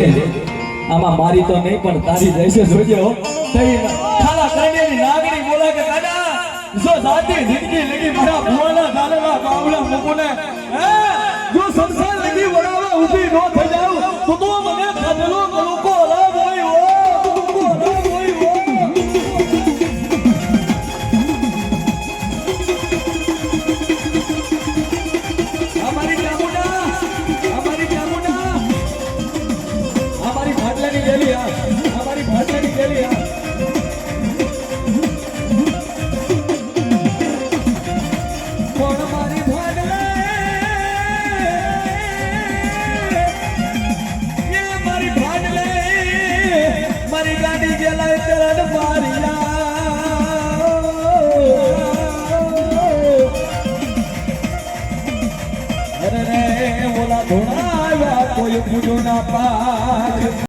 જોજે આમાં મારી તો નહીં પણ તારી જઈશે જોજે હો થઈ ખાલા કરેની નાગરી બોલા કે કાડા જો જાતી જિંદગી લગી મારા ભુવાના ધારેલા બાવલા મુકુને હે જો સંસાર લગી વડાવા ઊભી નો થઈ જાવ તો મને ખાધેલો લોકો લાવ હોય હો કોઈ પૂજો ના પા